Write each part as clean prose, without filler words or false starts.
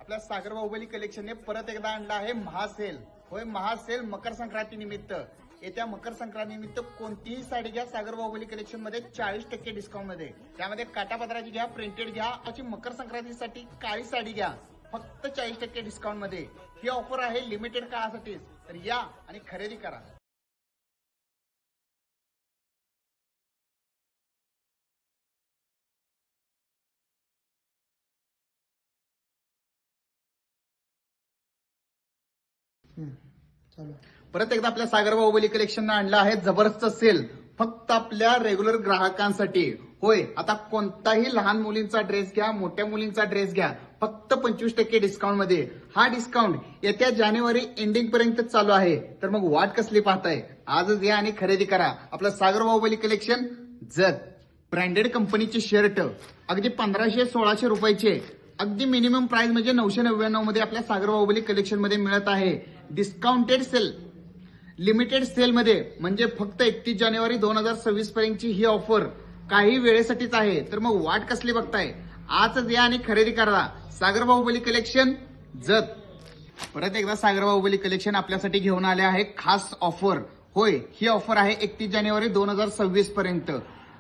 आपल्या सागर बाहुबली कलेक्शनने परत एकदा आणला आहे महासेल. होय, महासेल मकर संक्रांती निमित्त. येत्या मकर संक्रांती निमित्त कोणतीही साडी घ्या सागर बाहुबली कलेक्शन मध्ये 40% डिस्काउंट मध्ये. त्यामध्ये काटापदराची घ्या, प्रिंटेड घ्या, अशी मकर संक्रांतीसाठी काळी साडी घ्या फक्त 40% डिस्काउंट मध्ये. ही ऑफर आहे लिमिटेड काळासाठीच. तर या आणि खरेदी करा. परत एकदा आपल्या सागर बाहुबली कलेक्शन आणलं आहे जबरदस्त सेल फक्त आपल्या रेग्युलर ग्राहकांसाठी. होय, आता कोणताही लहान मुलींचा ड्रेस घ्या, मोठ्या मुलींचा ड्रेस घ्या फक्त 25% डिस्काउंट मध्ये. हा डिस्काउंट येत्या जानेवारी एंडिंग पर्यंत चालू आहे. तर मग वाट कसली पाहताय? आजच या आणि खरेदी करा. आपलं सागर बाहुबली कलेक्शन जत. ब्रँडेड कंपनीचे शर्ट अगदी 1500-1600 रुपयाचे, अगदी मिनिमम प्राइस म्हणजे 999 मध्ये आपल्या सागर बाहुबली कलेक्शन मध्ये मिळत आहे. डिस्काउंटेड सेल, लिमिटेड सेल मध्ये, म्हणजे फक्त 31 जानेवारी 2026 पर्यंतची ही ऑफर काही वेळेसाठीच आहे. तर मग वाट कसली बघताय? आजच या आणि खरेदी करा. सागर बाहुबली कलेक्शन जत. परत एकदा सागर बाहुबली कलेक्शन आपल्यासाठी घेऊन आले आहे खास ऑफर. होय, ही ऑफर आहे 31 जानेवारी 2026 पर्यंत.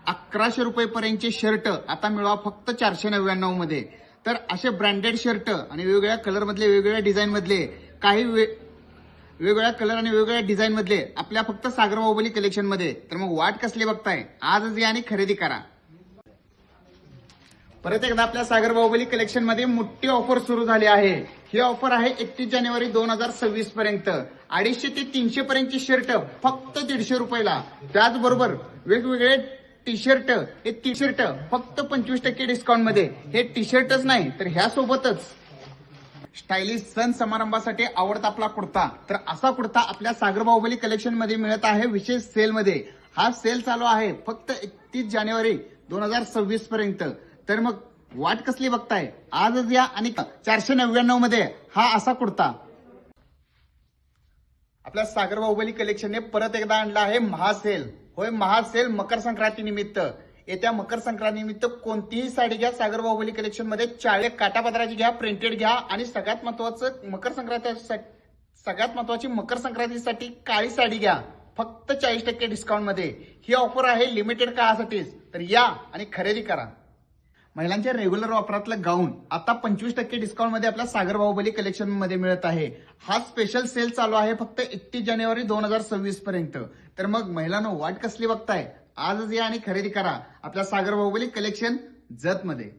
1100 रुपये पर्यंतचे शर्ट आता मिळवा फक्त 499 मध्ये. तर असे ब्रँडेड शर्ट आणि वेगवेगळ्या कलर मधले, वेगवेगळ्या डिझाईन मधले, काही वेगवेगळ्या कलर आणि वेगवेगळ्या डिझाईन मधले आपल्या फक्त सागर बाहुबली कलेक्शन मध्ये. तर मग वाट कसली बघताय? आजच या आणि खरेदी करा. परत एकदा आपल्या सागर बाहुबली कलेक्शन मध्ये मोठी ऑफर सुरू झाली आहे. ही ऑफर आहे 31 जानेवारी 2026 पर्यंत. 250 ते 300 पर्यंतची शर्ट फक्त 150 रुपयाला. त्याचबरोबर वेगवेगळे टी शर्ट, हे टी शर्ट फक्त 25% डिस्काउंट मध्ये. हे टी शर्टच नाही तर ह्या सोबतच स्टायलिश सण समारंभासाठी आवडता आपला कुर्ता. तर असा कुर्ता आपल्या सागर बाहुबली कलेक्शन मध्ये मिळत आहे विशेष सेल मध्ये. हा सेल चालू आहे फक्त 31 जानेवारी 2026 पर्यंत. तर मग वाट कसली बघताय? आजच या आणि 499 मध्ये हा असा कुर्ता. आपल्या सागर बाहुबली कलेक्शनने परत एकदा आणला आहे महासेल. होय, महासेल मकर संक्रांती निमित्त. येत्या मकर संक्रांती निमित्त कोणतीही साडी घ्या सागर बाहुबली कलेक्शन मध्ये 40 काटापदराची घ्या, प्रिंटेड घ्या, आणि सगळ्यात महत्वाची मकर संक्रांतीसाठी काळी साडी घ्या फक्त 40% डिस्काउंट मध्ये. ही ऑफर आहे लिमिटेड काळासाठीच. तर या आणि खरेदी करा. महिलांच्या रेग्युलर वापरातलं गाऊन आता 25% डिस्काउंट मध्ये आपल्या सागर बाहुबली कलेक्शन मध्ये मिळत आहे. हा स्पेशल सेल चालू आहे फक्त 31 जानेवारी 2026 पर्यंत. तर मग महिलांनो वाट कसली बघताय? आजच या आणि खरेदी करा आपल्या सागर बाहुबली कलेक्शन जत मध्ये.